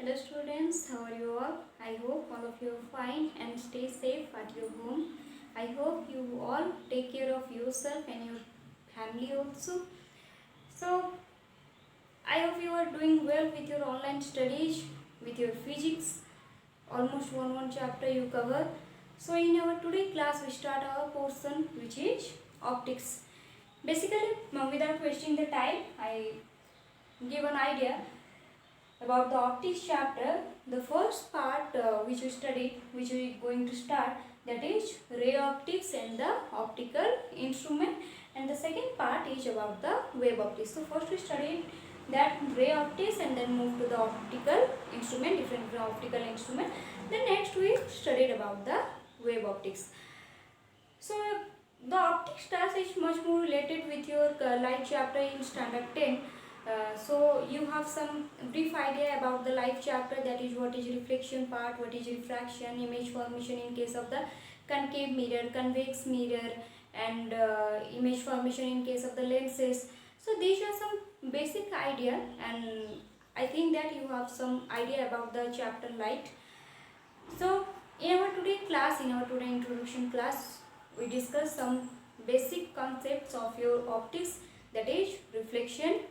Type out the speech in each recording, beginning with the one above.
Hello students, how are you all? I hope all of you are fine and stay safe at your home. I hope you all take care of yourself and your family also. So, I hope you are doing well with your online studies, with your physics. Almost one chapter you cover. So, in our today class, we start our portion which is optics. Basically, without wasting the time, I give an idea about the optics chapter. The first part which we studied, which we are going to start, that is ray optics and the optical instrument, and the second part is about the wave optics. So first we studied that ray optics and then moved to the optical instrument, different optical instrument. Then next we studied about the wave optics. So the optics class is much more related with your light chapter in standard 10. So you have some brief idea about the light chapter, that is what is reflection part, what is refraction, image formation in case of the concave mirror, convex mirror, and image formation in case of the lenses. So these are some basic idea, and I think that you have some idea about the chapter light. So in our today class, in our today introduction class, we discuss some basic concepts of your optics, that is reflection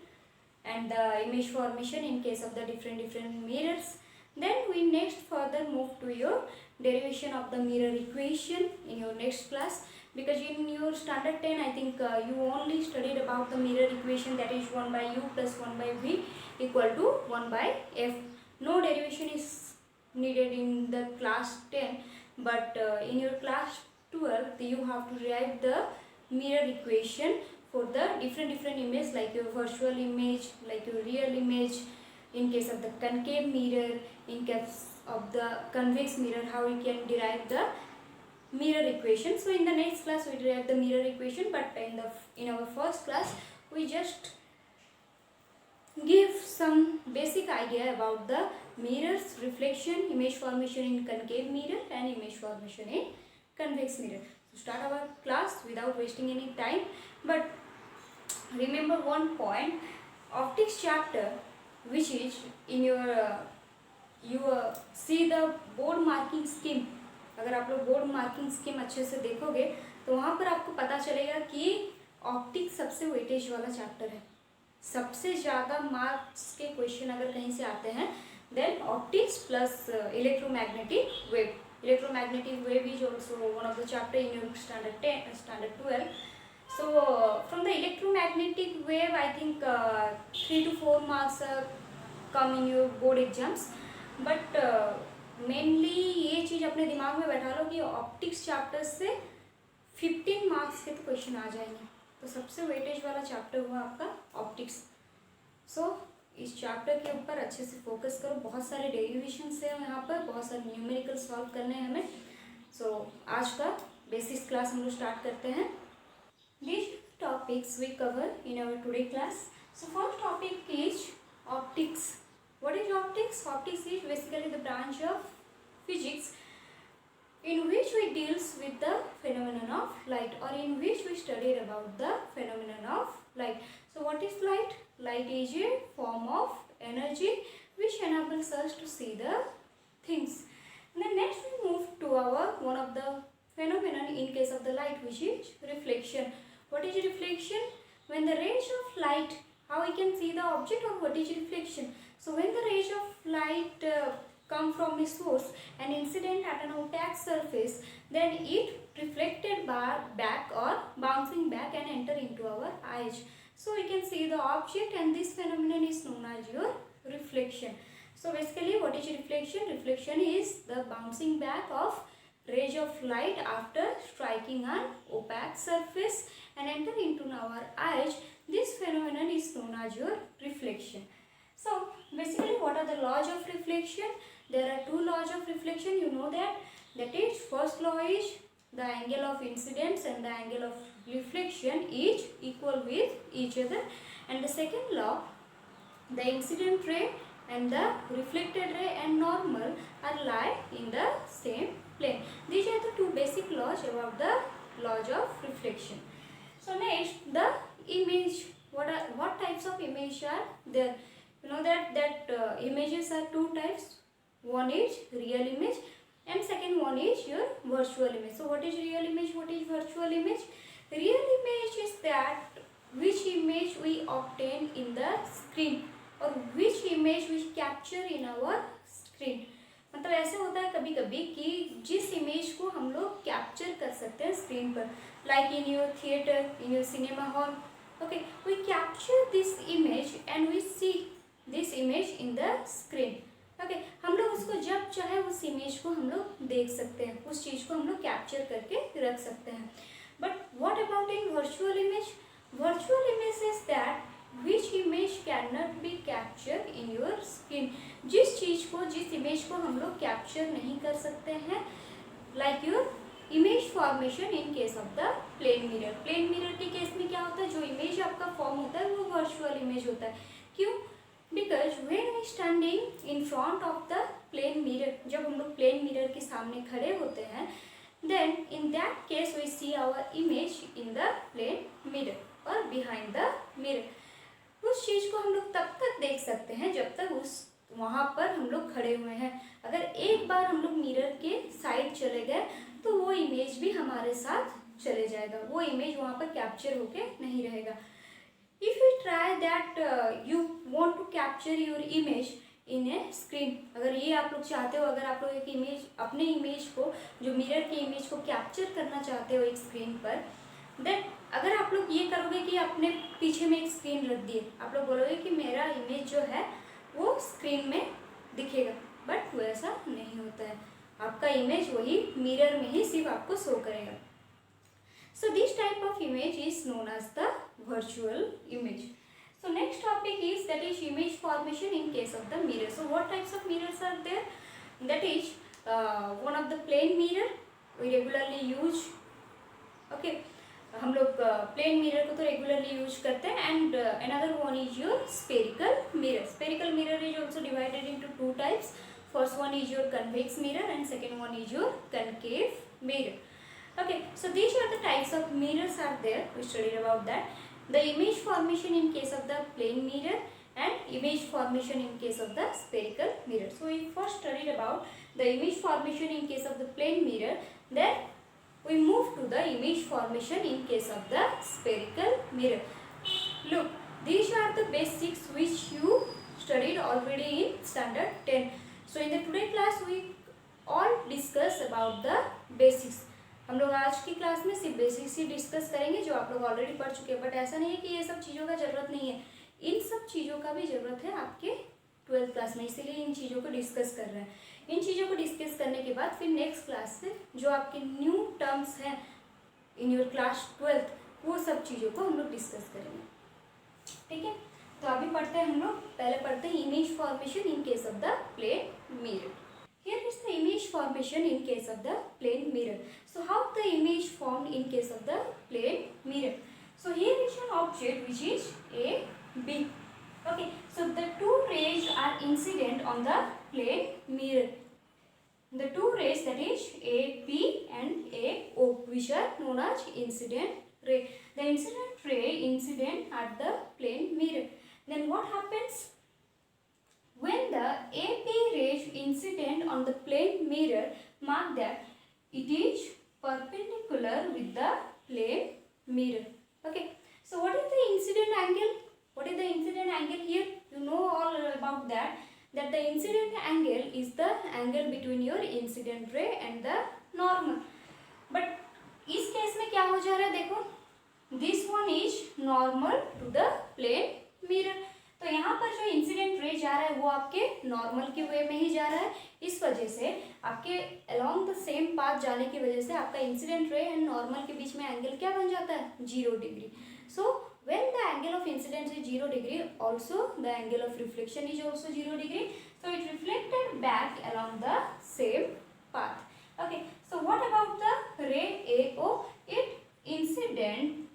and the image formation in case of the different mirrors. Then we next further move to your derivation of the mirror equation in your next class, because in your standard 10 I think you only studied about the mirror equation, that is 1 by u plus 1 by v equal to 1 by f. No derivation is needed in the class 10, but in your class 12 you have to derive the mirror equation for the different image, like your virtual image, like your real image, in case of the concave mirror, in case of the convex mirror, how we can derive the mirror equation. So in the next class we derive the mirror equation, but in our first class we just give some basic idea about the mirrors, reflection, image formation in concave mirror and image formation in convex mirror. So start our class without wasting any time, but remember one point, optics chapter which is in your you see the board marking scheme. अगर आप लोग board marking scheme अच्छे से देखोगे तो वहाँ पर आपको पता चलेगा कि ऑप्टिक्स सबसे वेटेज वाला चैप्टर है. सबसे ज़्यादा मार्क्स के क्वेश्चन अगर कहीं से आते हैं then optics plus electromagnetic wave. Electromagnetic wave is also one of the chapter in your standard 10, standard 12. So from the electromagnetic wave I think 3 to 4 marks come in your board exams, but mainly ये चीज़ अपने दिमाग में बैठा लो कि optics chapter से 15 marks के तो question आ जाएंगे. तो सबसे वेटेज वाला चैप्टर हुआ आपका ऑप्टिक्स. सो इस चैप्टर के ऊपर अच्छे से फोकस करो. बहुत सारे डेरिवेशंस है यहाँ पर, बहुत सारे न्यूमेरिकल सॉल्व करने हैं हमें. सो आज का बेसिक्स क्लास हम लोग स्टार्ट करते हैं. These topics we cover in our today class. So first topic is optics. What is optics? Optics is basically the branch of physics in which we deals with the phenomenon of light, or in which we studied about the phenomenon of light. So what is light? Light is a form of energy which enables us to see the things. And then next we move to our one of the phenomenon in case of the light, which is reflection. What is reflection? When the rays of light, how we can see the object, or what is reflection? So when the rays of light come from a source and incident at an opaque surface, then it reflected back or bouncing back and enter into our eyes. So we can see the object, and this phenomenon is known as your reflection. So basically what is reflection? Reflection is the bouncing back of rays of light after striking an opaque surface and enter into our eyes. This phenomenon is known as your reflection. So basically what are the laws of reflection? There are two laws of reflection, you know that. That is, first law is the angle of incidence and the angle of reflection is equal with each other, and the second law, the incident ray and the reflected ray and normal are lie in the same plane. These are the two basic laws about the laws of reflection. So next, the image. What types of image are there? You know that images are two types. One is real image and second one is your virtual image. So what is real image, what is virtual image? Real image is that which image we obtain in the screen और which image we capture in our screen. मतलब ऐसे होता है कभी कभी कि जिस image को हम लोग कैप्चर कर सकते हैं स्क्रीन पर, like in your theatre, in your cinema hall, okay, we capture this image and we see this image in the screen. Okay, हम लोग उसको जब चाहे उस इमेज को हम लोग देख सकते हैं, उस चीज़ को हम लोग कैप्चर करके रख सकते हैं. But what about in virtual image? Virtual image is that which image can not be capture in your screen. जिस चीज़ को, जिस इमेज को हम लोग कैप्चर नहीं कर सकते हैं, like your image formation in case of the plane mirror. Plane mirror के केस में क्या होता है, जो इमेज आपका फॉर्म होता है वो वर्चुअल इमेज होता है. क्यों? Because when we standing in front of the plane mirror, जब हम लोग प्लेन मिरर के सामने खड़े होते हैं, then in that case we see our image in the plane mirror or behind the mirror. उस चीज़ को हम लोग तब तक देख सकते हैं जब तक उस वहाँ पर हम लोग खड़े हुए हैं. अगर एक बार हम लोग मिरर के साइड चले गए तो वो इमेज भी हमारे साथ चले जाएगा, वो इमेज वहाँ पर कैप्चर होके नहीं रहेगा. If you try that you want to capture your image in a screen, अगर ये आप लोग चाहते हो, अगर आप लोग एक इमेज, अपने इमेज को, जो मिरर की इमेज को कैप्चर करना चाहते हो एक स्क्रीन पर, देन अगर आप लोग ये करोगे कि अपने पीछे में एक स्क्रीन रख दिए, आप लोग बोलोगे कि मेरा इमेज जो है वो स्क्रीन में दिखेगा, बट वैसा नहीं होता है. आपका इमेज वही मिरर में ही सिर्फ आपको शो करेगा. So this type of image is known as the virtual image. So next topic is that is image formation in case of the mirror. So what types of mirrors are there? That is one of the plane mirror we regularly use. Okay, हम लोग plane mirror को तो regularly use करते हैं. And another one is your spherical mirror. Spherical mirror is also divided into two types. First one is your convex mirror and second one is your concave mirror. Okay, so these are the types of mirrors are there. We studied about that. The image formation in case of the plane mirror and image formation in case of the spherical mirror. So we first studied about the image formation in case of the plane mirror. Then we move to the image formation in case of the spherical mirror. Look, these are the basics which you studied already in standard 10. So in the today class we all discuss about the basics. हम लोग आज की class में सिर्फ basics ही discuss करेंगे जो आप लोग ऑलरेडी पढ़ चुके हैं. बट ऐसा नहीं है कि ये सब चीज़ों का ज़रूरत नहीं है, इन सब चीज़ों का भी ज़रूरत है आपके 12th क्लास में, इसीलिए इन चीज़ों को डिस्कस कर रहे हैं. इन चीज़ों को डिस्कस करने के बाद फिर नेक्स्ट क्लास से जो आपके न्यू टर्म्स हैं इन योर क्लास 12th, वो सब चीज़ों को हम लोग डिस्कस करेंगे. ठीक है, तो अभी पढ़ते हैं हम लोग. पहले पढ़ते हैं image formation in case of the plane mirror. Here is the image formation in case of the plane mirror. So how the image formed in case of the plane mirror? So here is an object which is A, B. Okay, so the two rays are incident on the plane mirror. The two rays, that is AB and AO, which are known as incident ray. The incident ray incident at the plane mirror. Then what happens? When the AB rays incident on the plane mirror, mark that it is perpendicular with the plane mirror. Okay, so what is the incident angle? What is the incident angle here? You know all about that. That the incident angle is the angle between your incident ray and the normal. But इस case में क्या हो जा रहा है, देखो, this one is normal to the plane mirror. तो यहाँ पर जो इंसिडेंट रे जा रहा है वो आपके नॉर्मल के वे में ही जा रहा है. इस वजह से आपके अलोंग द सेम पाथ जाने की वजह से आपका इंसिडेंट रे एंड नॉर्मल के बीच में एंगल क्या बन जाता है, 0 degree. So when the angle of incidence is 0 degree, also the angle of reflection is also 0 degree. So it reflected back along the same path. Okay, so what about the ray AO? It incident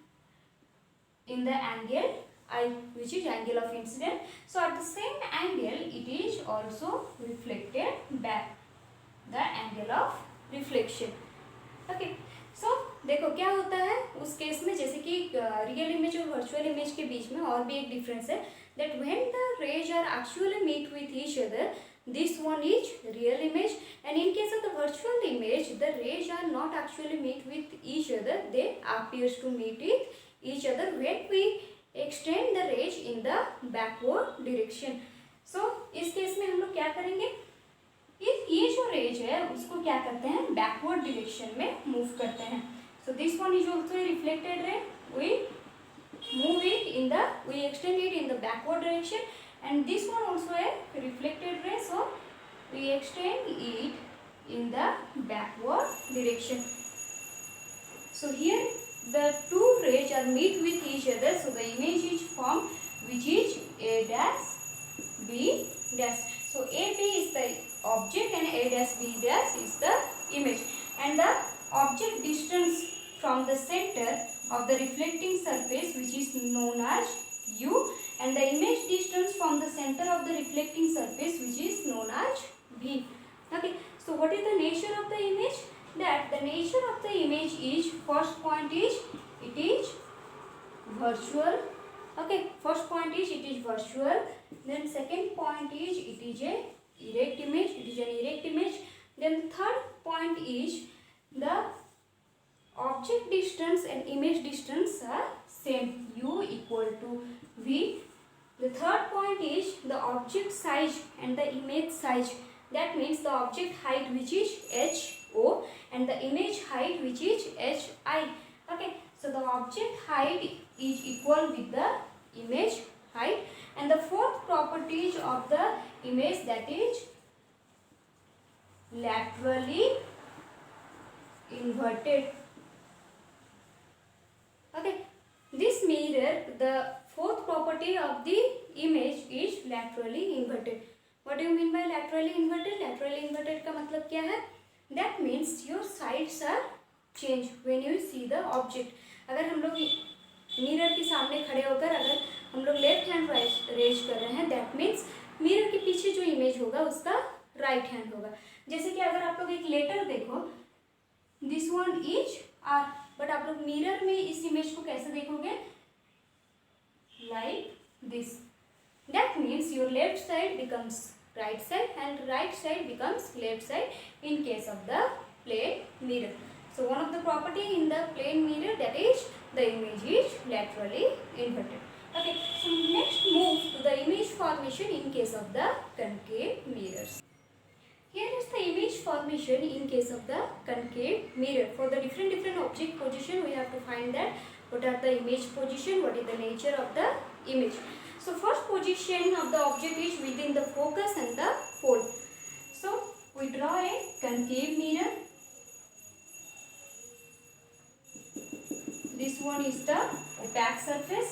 in the angle I, which is angle of incident. So at the same angle it is also reflected back, the angle of reflection. Okay, so देखो क्या होता है उस case में, जैसे कि real image और virtual image के बीच में और भी एक डिफरेंस है, that when the rays are actually meet with each other, this one is real image, and in case of the virtual image the rays are not actually meet with each other, they appears to meet with each other when we extend the rays in the backward direction. So इस case में हम लोग क्या करेंगे, ये जो raise है उसको क्या करते हैं, बैकवर्ड डायरेक्शन में मूव करते हैं. So this one is also a reflected ray, we move it in the, we extend it in the backward direction, and this one also a reflected ray, so we extend it in the backward direction. So here the two rays are meet with each other, so the image is formed which is A dash B dash. So AB is the object and A dash B dash is the image, and the object distance from the center of the reflecting surface which is known as U, and the image distance from the center of the reflecting surface which is known as V. Okay, so what is the nature of the image? That the nature of the image is, first point is it is virtual. Okay, first point is it is virtual, then second point is it is a erect image, it is an erect image, then third point is the object distance and image distance are same, U equal to V. The third point is the object size and the image size, that means the object height which is HO and the image height which is HI. Okay, so the object height is equal with the image height, and the fourth properties of the image, that is laterally inverted. Okay, this mirror, the fourth property of the image is laterally inverted. What do you mean by laterally inverted? Laterally inverted का मतलब क्या है? That means your sides are changed when you see the object. अगर हम लोग mirror के सामने खड़े होकर अगर हम लोग लेफ्ट हैंड रेज कर रहे हैं, दैट मीन्स मिरर के पीछे जो इमेज होगा उसका राइट हैंड होगा. जैसे कि अगर आप लोग एक लेटर देखो, this one is R, but आप लोग मिरर में इस इमेज को कैसे देखोगे, like this. That means your left side becomes right side and right side becomes left side in case of the plane mirror. So one of the property in the plane mirror, that is the image is laterally inverted. Okay, so next move to the image formation in case of the concave mirrors. Here is the image formation in case of the concave mirror. For the different object position, we have to find that what are the image position, what is the nature of the image. So first position of the object is within the focus and the pole. So we draw a concave mirror. This one is the opaque surface.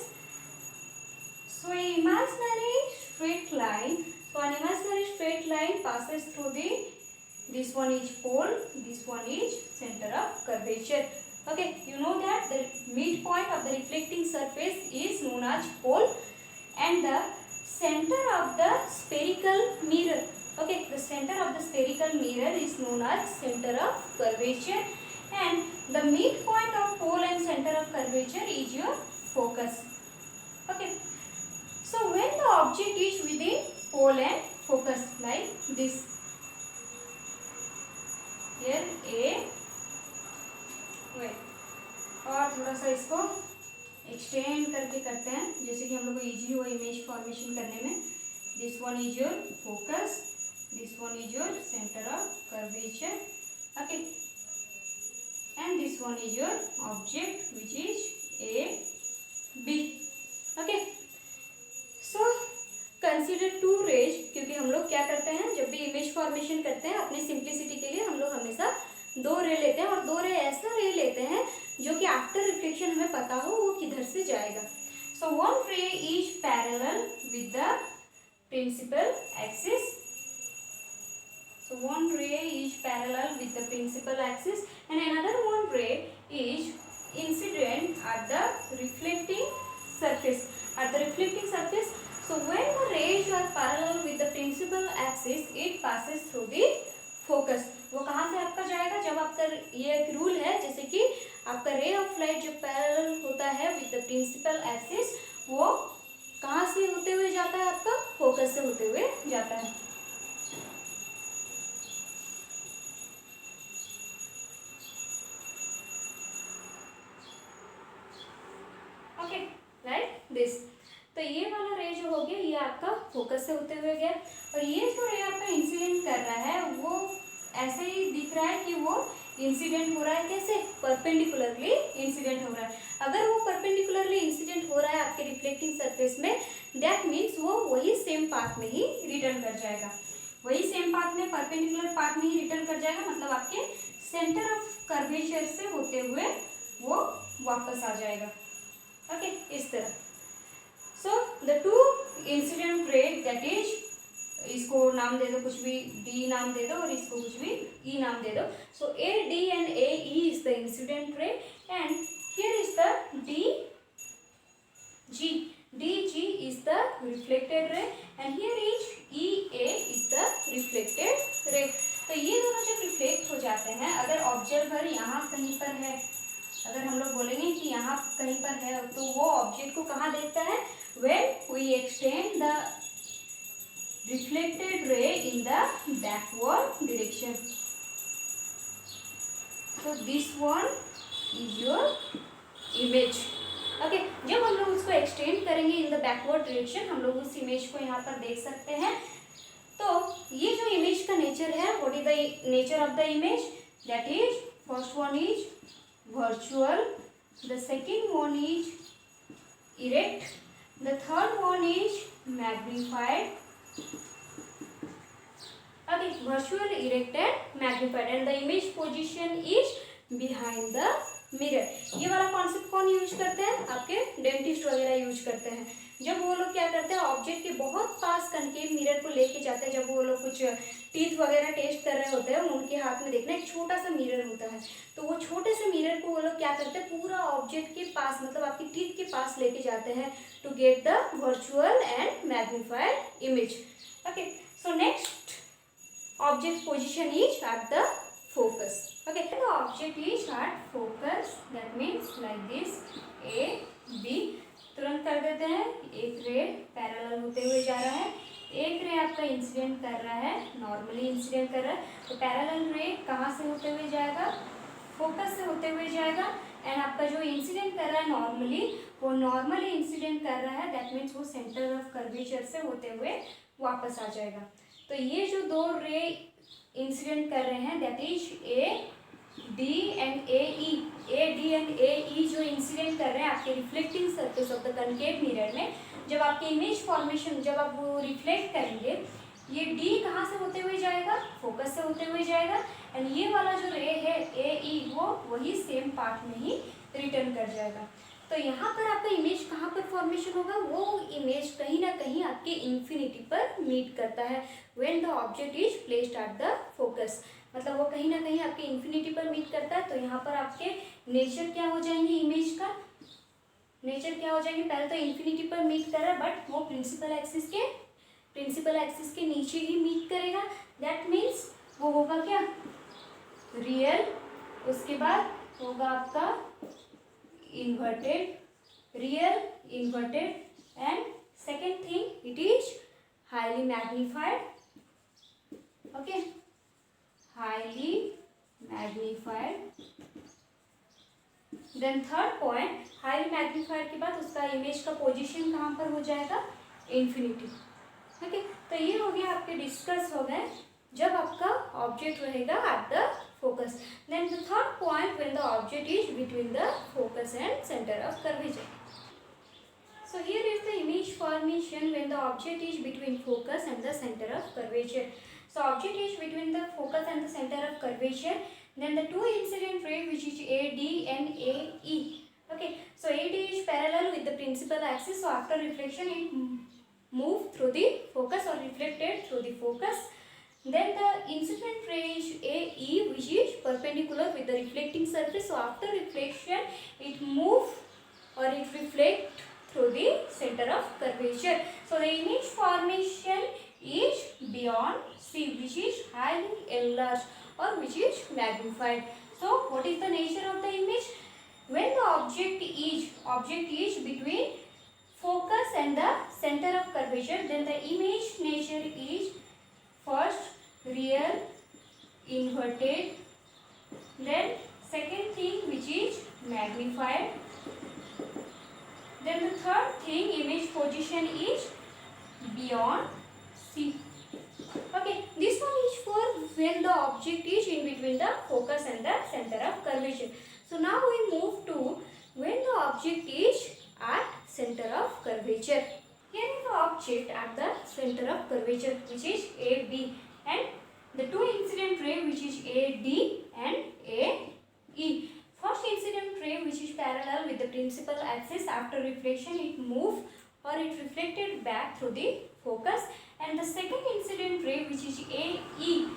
So an imaginary straight line. So an imaginary straight line passes through the, this one is pole, this one is center of curvature. Okay, you know that the midpoint of the reflecting surface is known as pole, and the center of the spherical mirror, okay, the center of the spherical mirror is known as center of curvature, and the midpoint of pole and center of curvature is your focus. Okay, so when the object is within pole and focus, like this, here A, wait, और थोड़ा सा इसको extend करके करते हैं, जैसे कि हम लोग को इजी हो इमेज फॉर्मेशन करने में. This one is your focus, this one is your centre of curvature, okay, and this one is your object which is A B. Okay, so consider two rays, क्योंकि हम लोग क्या करते हैं जब भी इमेज फॉर्मेशन करते हैं अपनी सिंप्लिसिटी के लिए हम लोग हमेशा दो रे लेते हैं, और दो रे ऐसा रे लेते हैं जो कि आफ्टर रिफ्लेक्शन हमें पता हो वो किधर से जाएगा. So one ray is parallel with the principal axis. So one ray is parallel with the principal axis and another one ray is incident at the reflecting surface. At the reflecting surface, so when the rays are parallel with the principal axis, it passes through the focus, वो कहाँ से आपका जाएगा, जब आपका ये एक rule है जैसे कि आपका रे ऑफ लाइट जो पैरेलल होता है विद द प्रिंसिपल एक्सिस, वो कहाँ से होते हुए जाता है, आपका फोकस से होते हुए जाता है। Okay, right this. तो ये वाला रे जो हो गया ये आपका फोकस से होते हुए गया, और ये जो रे आपका इंसिडेंट कर रहा है वो ऐसे ही दिख रहा है कि वो इंसिडेंट हो रहा है, कैसे, परपेंडिकुलरली इंसिडेंट हो रहा है। अगर वो परपेंडिकुलरली इंसिडेंट हो रहा है आपके रिफ्लेक्टिंग सरफेस में, दैट मीन्स वो वही सेम पाथ में ही रिटर्न कर जाएगा, वही सेम पाथ में, परपेंडिकुलर पाथ में ही रिटर्न कर जाएगा, मतलब आपके सेंटर ऑफ कर्वेचर से होते हुए वो वापस आ जाएगा। ओके, इस तरह। So the two incident ray that is, इसको नाम दे दो कुछ भी, डी नाम दे दो और इसको कुछ भी ई नाम दे दो। So A D and A E is the incident ray and here is the D G, D G is the reflected ray and here is E A is the reflected ray. तो ये दोनों जब reflect हो जाते हैं, अगर observer यहाँ कहीं पर है, अगर हम लोग बोलेंगे कि यहाँ कहीं पर है, तो वो ऑब्जेक्ट को कहाँ देखता है, when we extend the reflected ray in the backward direction. So this one is your image. Okay, जब हम लोग उसको एक्सटेंड करेंगे इन द बैकवर्ड डायरेक्शन, हम लोग उस इमेज को यहाँ पर देख सकते हैं। तो ये जो इमेज का नेचर है, what is the nature of the image, that is first one is virtual, the second one is erect, the third one is magnified. Okay, virtual, erect and magnified, and the image position is behind the mirror. ये वाला concept कौन use करते हैं, आपके dentist वगैरह use करते हैं। जब वो लोग क्या करते हैं, ऑब्जेक्ट के बहुत पास कनकेव मिरर को लेके जाते हैं, जब वो लोग कुछ टीथ वगैरह टेस्ट कर रहे होते हैं, उनके हाथ में देखना एक छोटा सा मिरर होता है, तो वो छोटे से मिरर को वो लोग क्या करते हैं, पूरा ऑब्जेक्ट के पास, मतलब आपकी टीथ के पास लेके जाते हैं to get the virtual and magnified image. Okay, so next object position is at the focus. Okay, the object is at focus, that means like this, A B। तुरंत कर देते हैं, एक रे पैरेलल होते हुए जा रहा है, एक रे आपका इंसिडेंट कर रहा है, नॉर्मली इंसिडेंट कर रहा है, तो पैरेलल रे कहाँ से होते हुए जाएगा, फोकस से होते हुए जाएगा, एंड आपका जो इंसिडेंट कर रहा है नॉर्मली, वो नॉर्मली इंसिडेंट कर रहा है, दैट मीन्स वो सेंटर ऑफ कर्वेचर से होते हुए वापस आ जाएगा। तो ये जो दो रे इंसिडेंट कर रहे हैं, that is A D and A E, A D and A E जो इंसिडेंट कर रहे हैं आपके reflecting surface of the concave mirror में, जब आपके इमेज फॉर्मेशन, जब आप वो रिफ्लेक्ट करेंगे, ये डी कहाँ से होते हुए जाएगा, फोकस से होते हुए जाएगा, एंड ये वाला जो रे है ए ई, वो वही सेम पार्ट में ही रिटर्न कर जाएगा। तो यहाँ पर आपका इमेज कहाँ पर फॉर्मेशन होगा, वो इमेज कहीं ना कहीं आपके इन्फिनिटी पर मीट करता है, when the object is placed at the focus, मतलब वो कहीं ना कहीं आपके इन्फिनिटी पर मीट करता है। तो यहाँ पर आपके नेचर क्या हो जाएंगे, इमेज का नेचर क्या हो जाएंगे, पहले तो इन्फिनिटी पर मीट कर रहा है, बट वो प्रिंसिपल एक्सिस के नीचे ही मीट करेगा, दैट मीन्स वो होगा क्या, रियल, उसके बाद होगा आपका inverted, real, inverted, and second thing it is highly magnified. Okay, highly magnified. Then third point, highly magnified के बाद उसका इमेज का पोजीशन कहाँ पर हो जाएगा, इंफिनिटी। ओके, तो ये हो गया, आपके डिस्कस हो गए जब आपका ऑब्जेक्ट रहेगा at the focus. Then the third point, when the object is between the focus and center of curvature. So here is the image formation when the object is between focus and the center of curvature. So object is between the focus and the center of curvature. Then the two incident ray which is AD and AE. Okay, so AD is parallel with the principal axis. So after reflection it move through the focus or reflected through the focus. Then the incident ray is AE which is perpendicular with the reflecting surface. So after reflection it move or it reflect through the center of curvature. So the image formation is beyond C, which is highly enlarged or which is magnified. So what is the nature of the image? When the object is between focus and the center of curvature, then the image nature is first real, inverted, then second thing which is magnified, then the third thing image position is beyond C. Okay, this one is for when the object is in between the focus and the center of curvature. So now we move to when the object is at center of curvature. Here is the object at the center of curvature, which is AB, and the two incident ray which is AD and AE. First incident ray which is parallel with the principal axis, after reflection it moved or it reflected back through the focus, and the second incident ray which is AE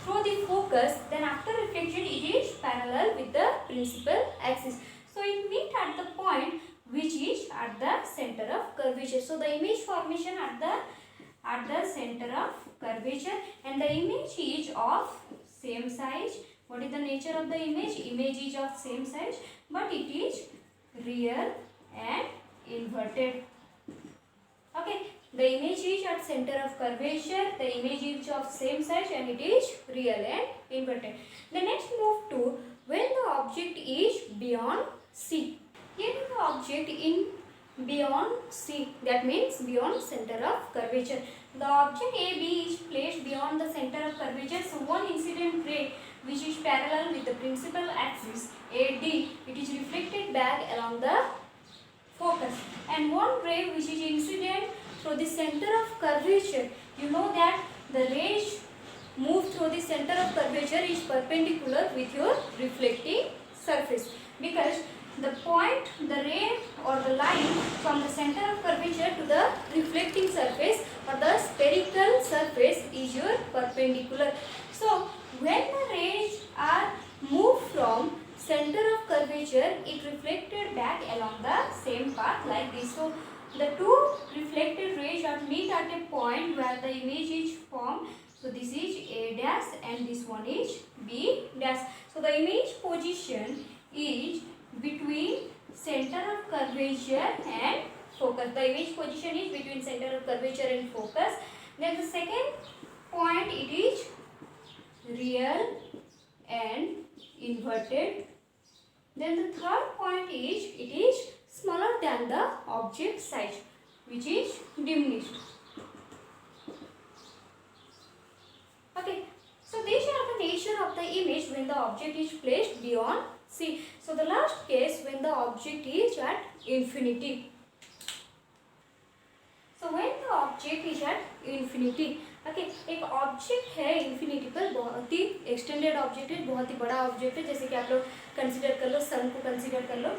through the focus, then after reflection it is parallel with the principal axis. So it meet at the point which is at the center of curvature. So the image formation at the center of curvature, and the image is of same size. What is the nature of the image? Image is of same size, but it is real and inverted. Okay, the image is at center of curvature, the image is of same size, and it is real and inverted. The next move to when the object is beyond C. Here is the object in beyond C, that means beyond center of curvature. The object AB is placed beyond the center of curvature, so one incident ray which is parallel with the principal axis AD, it is reflected back along the focus, and one ray which is incident through the center of curvature. You know that the rays move through the center of curvature is perpendicular with your reflecting surface, because the point, the ray or the line from the center of curvature to the reflecting surface or the spherical surface is your perpendicular. So when the rays are moved from center of curvature, it reflected back along the same path like this. So the two reflected rays are meet at a point where the image is formed. So this is A dash and this one is B dash. So the image position is between center of curvature and focus. The image position is between center of curvature and focus. Then the second point, it is real and inverted. Then the third point is it is smaller than the object size, which is diminished. Okay, so these are the nature of the image when the object is placed beyond C. So the last case when the object is at infinity. So when the object is at infinity, okay, एक object है infinity पर, बहुत ही extended object है, बहुत ही बड़ा object है, जैसे कि आप लोग कंसीडर कर लो, सन को कंसीडर कर लो.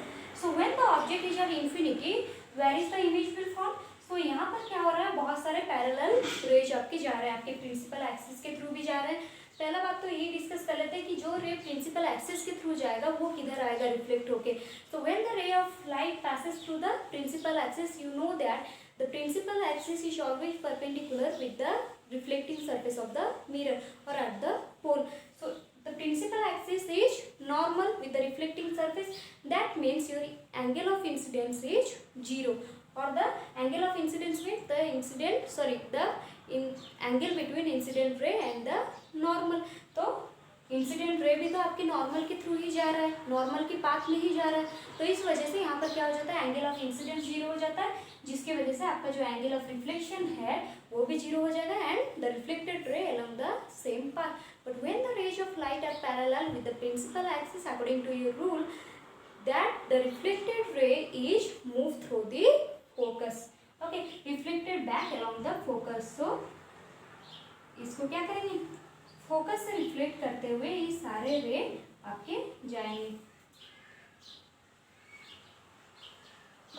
So when the object is at infinity, where is the image will form. So यहाँ पर क्या हो रहा है, बहुत सारे पैरेलल रेज आपके जा रहे हैं, आपके प्रिंसिपल एक्सिस के थ्रू भी जा रहे हैं. पहला बात तो ये डिस्कस कर लेते हैं कि जो रे प्रिंसिपल एक्सिस के थ्रू जाएगा वो किधर आएगा रिफ्लेक्ट होके. सो when the ray of light passes through the principal axis, you know that the principal axis is always perpendicular with the reflecting surface of the mirror or at the pole. So the principal axis is normal with the reflecting surface. That means your angle of incidence is 0, or the angle of incidence means the angle between incident ray and the normal. तो incident ray भी तो आपके normal के through ही जा रहा है, normal के path में ही जा रहा है, तो इस वजह से यहाँ पर क्या हो जाता है, एंगल ऑफ इंसिडेंस 0 हो जाता है, जिसके वजह से आपका जो एंगल ऑफ रिफ्लेक्शन है वो भी 0 हो जाएगा, and the reflected ray along the same path. But when the rays of light are parallel with the principal axis according to your rule, that the reflected ray is move through the focus. Okay, reflected back along the focus. So इसको क्या करेंगे, focus से reflect करते हुए ये सारे ray आपके जाएंगे.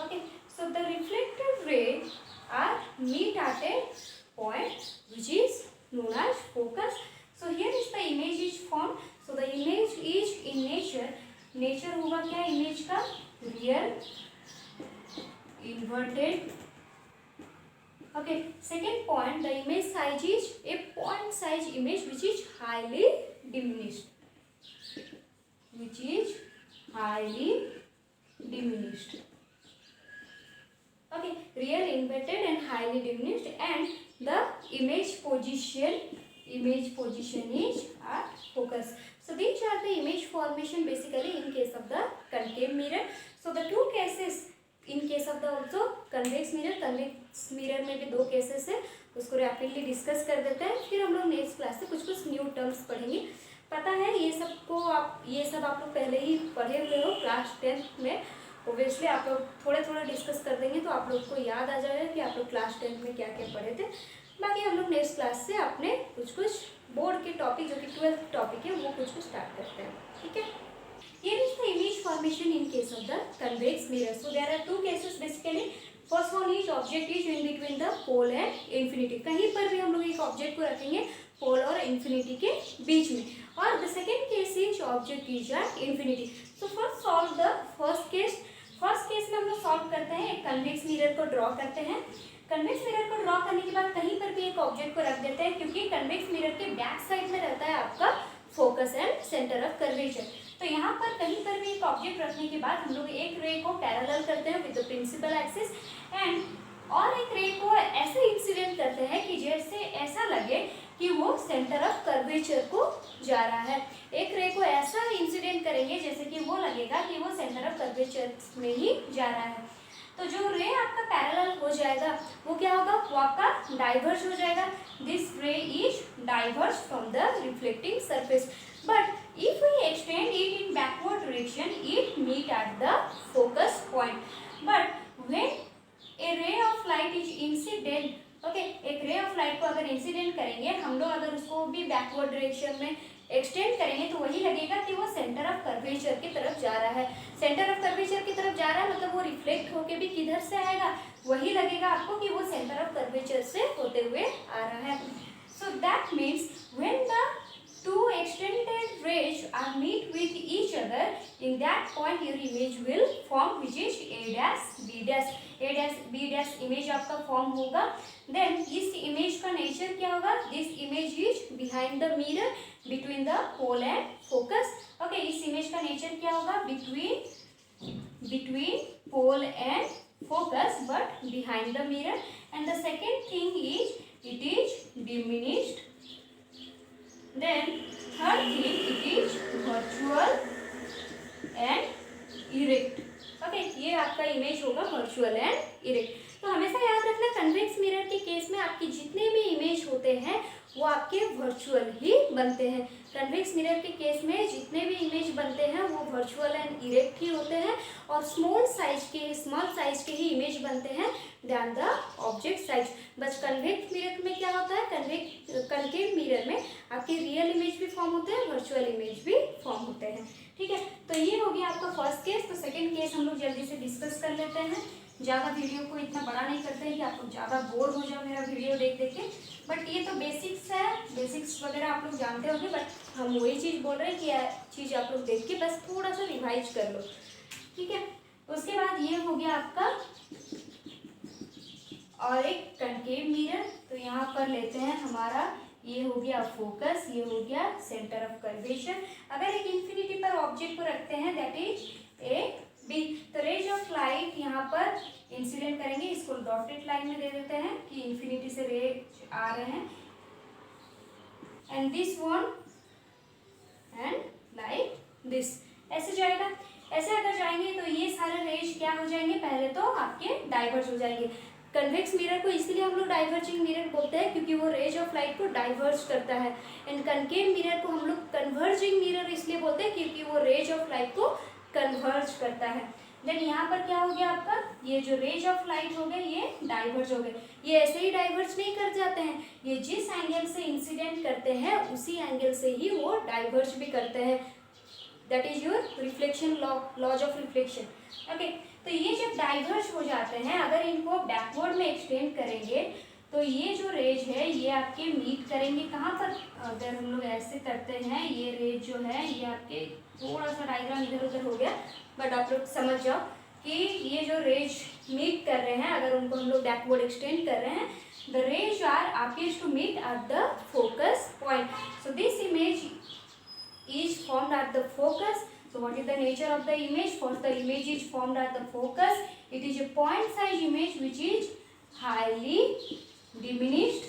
Okay, so the reflected ray are meet at a point which is known as focus. So here is the image is form. So the image is in nature होगा क्या image का, real, inverted. Okay, Second point, the image size is a point size image which is highly diminished. Which is highly diminished. Okay, real, embedded and highly diminished, and the image position is at focus. So these are the image formation basically in case of the concave mirror. So the two cases in case of the also convex mirror में भी दो cases है, उसको rapidly discuss कर देते हैं, फिर हम लोग नेक्स्ट क्लास से कुछ न्यू टर्म्स पढ़ेंगे। पता है ये सब आप लोग पहले ही पढ़े हुए हो क्लास 10th में, ओबियसली आप लोग थोड़े डिस्कस कर देंगे तो आप लोग को याद आ जाएगा कि आप लोग क्लास 10th में क्या क्या पढ़े थे। बाकी हम लोग नेक्स्ट क्लास से अपने कुछ बोर्ड के टॉपिक जो कि 12th टॉपिक है वो कुछ स्टार्ट करते हैं, ठीक है। Here is the image formation in case of the convex mirror. So there are two cases basically. First one is object is in between the pole and infinity. कहीं पर भी हम लोग एक ऑब्जेक्ट को रखेंगे पोल और इन्फिनिटी के बीच में, और the second case is object is at infinity. So first solve the first case में हम लोग सॉल्व करते हैं, एक कन्वेक्स मिरर को ड्रॉ करते हैं। कन्वेक्स मिरर को ड्रॉ करने के बाद कहीं पर भी एक ऑब्जेक्ट को रख देते हैं, क्योंकि कन्वेक्स मिरर के बैक साइड में रहता है आपका focus and centre of curvature. तो यहाँ पर कहीं पर भी एक ऑब्जेक्ट रखने के बाद हम लोग एक रे को पैरेलल करते हैं with the principal axis, and और एक रे को ऐसे इंसिडेंट करते हैं कि जैसे ऐसा लगे कि वो सेंटर ऑफ कर्वेचर को जा रहा है। एक रे को ऐसा इंसिडेंट करेंगे जैसे कि वो लगेगा कि वो सेंटर ऑफ कर्वेचर में ही जा रहा है। तो जो रे आपका पैरेलल हो जाएगा वो क्या होगा, वो आपका डाइवर्ज हो जाएगा। दिस रे is diverge from the reflecting surface, but if we extend it in backward direction it meet at the focus point. But when a ray of light is incident, okay, एक ray of light को अगर incident करेंगे हम लोग, अगर उसको भी backward direction में एक्सटेंड करेंगे तो वही लगेगा कि वो सेंटर ऑफ कर्वेचर की तरफ जा रहा है। सेंटर ऑफ कर्वेचर की तरफ जा रहा है मतलब वो रिफ्लेक्ट होके भी किधर से आएगा, वही लगेगा आपको कि वो सेंटर ऑफ कर्वेचर से होते हुए आ रहा है। So that means when the two extended rays are meet with each other, in that point your image will form, which is a dash b dash, a dash b dash image आपका form होगा। then इस image का nature क्या होगा, this image is behind the mirror between the pole and focus. okay, इस image का nature क्या होगा, between pole and focus but behind the mirror. and the second thing is it is diminished. Then third thing, it is virtual and erect. okay, ये आपका image होगा virtual and erect. तो हमेशा याद रखना कन्वेक्स मिरर के case में आपके जितने भी इमेज होते हैं वो आपके वर्चुअल ही बनते हैं। कन्वेक्स मिरर के केस में जितने भी इमेज बनते हैं वो वर्चुअल एंड इरेक्ट ही होते हैं, और स्मॉल साइज के ही इमेज बनते हैं दैन द ऑब्जेक्ट साइज। बस कन्वेक्स मिरर में क्या होता है, कनकेव मिरर में आपके रियल इमेज भी फॉर्म होते हैं, वर्चुअल इमेज भी फॉर्म होते हैं, ठीक है। तो ये हो गया आपका फर्स्ट केस। तो सेकेंड केस हम लोग जल्दी से डिस्कस कर लेते हैं। ज़्यादा वीडियो को इतना बड़ा नहीं करते हैं कि आप लोग ज़्यादा बोर हो जाओ मेरा वीडियो देख के, बट ये तो बेसिक्स है, बेसिक्स वगैरह आप लोग जानते होंगे, बट हम वही चीज़ बोल रहे हैं कि चीज़ आप लोग देख के बस थोड़ा सा रिवाइज कर लो, ठीक है। उसके बाद ये हो गया आपका और एक कनकेव मिरर। तो यहाँ पर लेते हैं हमारा, ये हो गया फोकस, ये हो गया सेंटर ऑफ कर्वेचर। अगर एक इन्फिनिटी पर ऑब्जेक्ट को रखते हैं दैट इज ए बी, तो रेज ऑफ लाइट यहाँ पर इंसिडेंट करेंगे, इसको डॉटेड लाइन में दे देते हैं कि इन्फिनिटी से रे आ रहे हैं, and this one and like this, ऐसे जाएगा। ऐसे अगर जाएंगे तो ये सारे रेज क्या हो जाएंगे, पहले तो आपके डाइवर्ज हो जाएंगे। कन्वेक्स मिरर को इसलिए हम लोग डाइवर्जिंग मिरर बोलते हैं क्योंकि वो रेज ऑफ लाइट को डाइवर्ज करता है, एंड कनकेव मिरर को हम लोग कन्वर्जिंग मिरर इसलिए बोलते हैं क्योंकि वो रेज ऑफ लाइट को कन्वर्ज करता है। देन यहाँ पर क्या हो गया आपका, ये जो रेज ऑफ लाइट हो गए ये डाइवर्ज हो गए। ये ऐसे ही डाइवर्ज नहीं कर जाते हैं, ये जिस एंगल से इंसिडेंट करते हैं उसी एंगल से ही वो डाइवर्ज भी करते हैं, that is your reflection laws of reflection. Okay, तो ये जब डाइवर्ज हो जाते हैं, अगर इनको बैकवर्ड में एक्सटेंड करेंगे तो ये जो रेज है ये आपके मीट करेंगे कहाँ पर, अगर हम लोग ऐसे करते हैं, ये रेज जो है ये आपके, थोड़ा सा डायग्राम इधर उधर हो गया बट आप लोग समझ जाओ कि ये जो रेज मीट कर रहे हैं, अगर उनको हम लोग बैकवर्ड एक्सटेंड कर रहे हैं, the rays are appears to meet at the focus point. So this image is formed at the focus. So what is the nature of the image? First, the image is formed at the focus. It is a point size image which is highly diminished.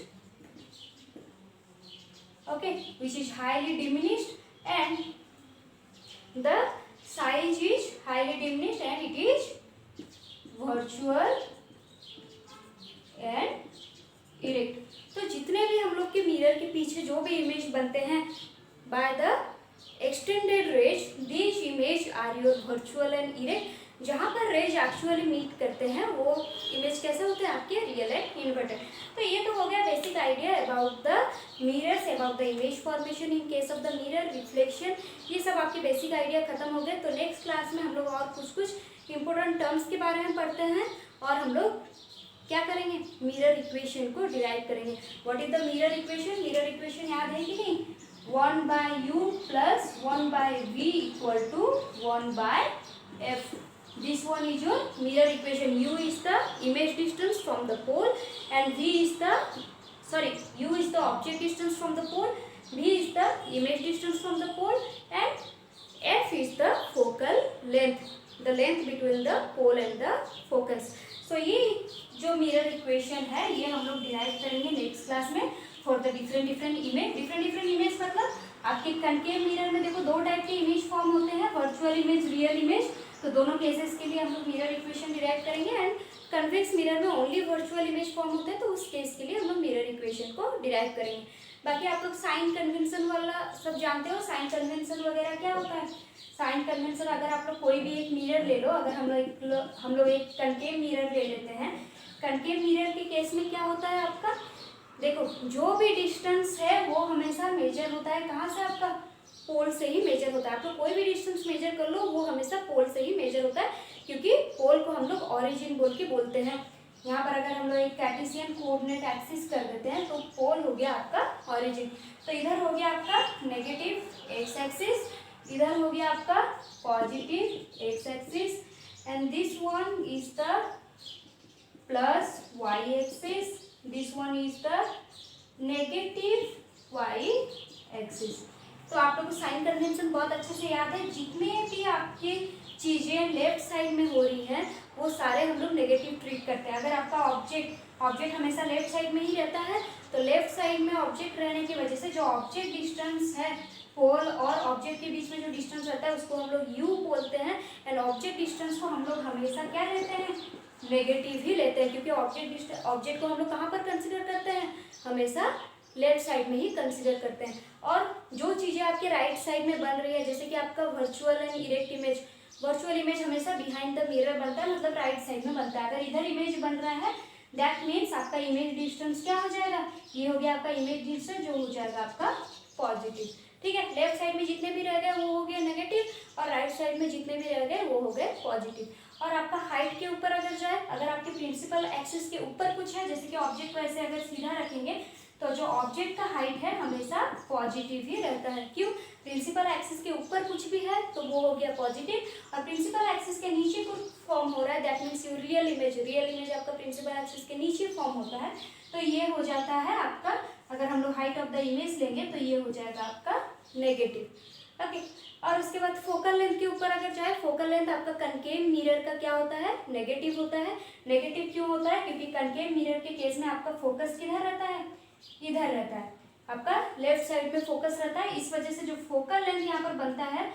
Okay, which is highly diminished, and the size is highly diminished, and it is virtual and erect. तो जितने भी हम लोग के mirror के पीछे जो भी इमेज बनते हैं by the extended rays, these image are your virtual and erect. जहाँ पर रेज एक्चुअली मीट करते हैं वो इमेज कैसे होते हैं आपके रियल एंड इन्वर्टेड. तो ये तो हो गया basic idea about the mirrors, about the image formation in case of the mirror, reflection. ये सब आपके बेसिक आइडिया खत्म हो गए. तो नेक्स्ट क्लास में हम लोग और कुछ इंपॉर्टेंट टर्म्स के बारे में पढ़ते हैं और हम लोग क्या करेंगे, मिरर इक्वेशन को डिराइव करेंगे. What is the mirror equation? Mirror equation याद है कि नहीं? 1/u plus 1/v equal to 1/f. This one is your mirror equation. U is the image distance from the pole and u is the object distance from the pole, v is the image distance from the pole, and f is the focal length, the length between the pole and the focus. So ये जो mirror equation है ये हम लोग derive करेंगे next class में for the different image. मतलब आपके कनकेव मिरर में देखो दो टाइप के इमेज फॉर्म होते हैं, वर्चुअल इमेज, रियल इमेज. तो दोनों केसेस के लिए हम लोग मिरर इक्वेशन डिराइव करेंगे. एंड कन्वेक्स मिरर में ओनली वर्चुअल इमेज फॉर्म होते हैं, तो उस केस के लिए हम लोग मिरर इक्वेशन को डिराइव करेंगे. बाकी आप लोग साइन कन्वेंशन वाला सब जानते हो. साइन कन्वेंशन वगैरह क्या होता है? साइन कन्वेंशन, अगर आप लोग कोई भी एक मिरर ले लो, अगर हम लोग एक कनकेव मिरर ले लेते हैं. कनकेव मिरर के केस में क्या होता है आपका, देखो जो भी डिस्टेंस है वो हमेशा मेजर होता है कहाँ से, आपका पोल से ही मेजर होता है. आप लोग कोई भी डिस्टेंस मेजर कर लो वो हमेशा पोल से ही मेजर होता है, क्योंकि पोल को हम लोग ऑरिजिन बोल के बोलते हैं. यहाँ पर अगर हम लोग एक कार्टेशियन कोऑर्डिनेट एक्सिस कर देते हैं तो पोल हो गया आपका ऑरिजिन. तो इधर हो गया आपका नेगेटिव एक्स एक्सिस, इधर हो गया आपका positive X axis, and this one is the plus Y axis, this one is the negative Y axis. तो आप लोग को साइन कन्वेंशन बहुत अच्छे से याद है. जितने भी आपकी चीज़ें लेफ्ट साइड में हो रही हैं वो सारे हम लोग नेगेटिव ट्रीट करते हैं. अगर आपका ऑब्जेक्ट हमेशा लेफ्ट साइड में ही रहता है तो लेफ्ट साइड में ऑब्जेक्ट रहने की वजह से जो ऑब्जेक्ट डिस्टेंस है पोल और ऑब्जेक्ट के बीच में जो डिस्टेंस रहता है उसको हम लोग यू बोलते हैं. एंड ऑब्जेक्ट डिस्टेंस को हम लोग हमेशा क्या लेते हैं, नेगेटिव ही लेते हैं, क्योंकि ऑब्जेक्ट को हम लोग कहाँ पर कंसिडर करते हैं, हमेशा लेफ्ट साइड में ही कंसिडर करते हैं. और जो चीज़ें आपके राइट साइड में बन रही है, जैसे कि आपका virtual and erect image, virtual image हमेशा बिहाइंड द मिरर बनता है, मतलब राइट साइड में बनता है. अगर इधर इमेज बन रहा है दैट मीन्स आपका इमेज डिस्टेंस क्या हो जाएगा, ये हो गया आपका इमेज डिस्टेंस, जो हो जाएगा आपका पॉजिटिव. ठीक है, लेफ्ट साइड में जितने भी रह गए वो हो गए नेगेटिव और राइट साइड में जितने भी रह गए वो हो गए पॉजिटिव. और आपका हाइट के ऊपर अगर जाए, अगर आपके प्रिंसिपल एक्सिस के ऊपर कुछ है, जैसे कि ऑब्जेक्ट को ऐसे अगर सीधा रखेंगे तो जो ऑब्जेक्ट का हाइट है हमेशा पॉजिटिव ही रहता है. क्यों? प्रिंसिपल एक्सिस के ऊपर कुछ भी है तो वो हो गया पॉजिटिव, और प्रिंसिपल एक्सिस के नीचे कुछ फॉर्म हो रहा है that means your real image आपका प्रिंसिपल एक्सिस के नीचे फॉर्म होता है, तो ये हो जाता है आपका, अगर हम लोग हाइट ऑफ द इमेज लेंगे तो ये हो जाएगा आपका नेगेटिव. ओके, और उसके बाद फोकल लेंथ के ऊपर अगर जाए, फोकल लेंथ आपका कनकेव मिरर का क्या होता है, नेगेटिव होता है. नेगेटिव क्यों होता है? क्योंकि कनकेव मिरर के केस में आपका फोकस किधर रहता है, इधर रहता है, आपका लेफ्ट साइड में फोकस रहता है. इस वजह से जो फोकल लेंथ यहाँ पर बनता है,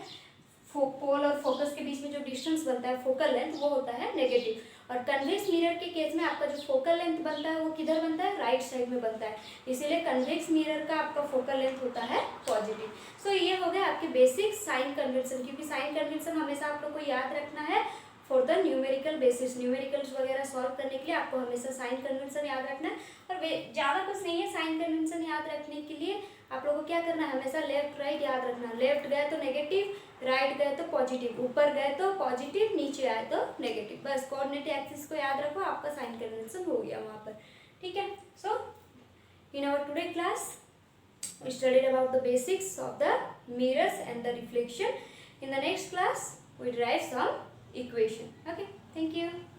पोल और फोकस के बीच में जो डिस्टेंस बनता है फोकल लेंथ, वो होता है नेगेटिव. और कन्वेक्स मिरर के केस में आपका जो फोकल लेंथ बनता है वो किधर बनता है, राइट साइड में बनता है, इसीलिए कन्वेक्स मिरर का आपका फोकल लेंथ होता है पॉजिटिव. सो ये हो गया आपके बेसिक साइन कन्वेंशन, क्योंकि साइन कन्वेंशन हमेशा आप लोग को याद रखना है for the numerical basis. Numericals वगैरह सॉल्व करने के लिए आपको हमेशा साइन कन्वेंशन याद रखना है. और ज़्यादा कुछ नहीं है साइन कन्वेंशन याद रखने के लिए. आप लोगों को क्या करना है, हमेशा लेफ्ट राइट याद रखना. लेफ्ट गए तो नेगेटिव, राइट गए तो पॉजिटिव, ऊपर गए तो पॉजिटिव, नीचे आए तो नेगेटिव. बस कोऑर्डिनेट एक्सिस को याद रखो, आपका साइन कन्वेंशन हो गया वहाँ पर. ठीक है, so in our today class we studied about the basics of the mirrors and the reflection. In the next class we derive some equation. Okay. Thank you.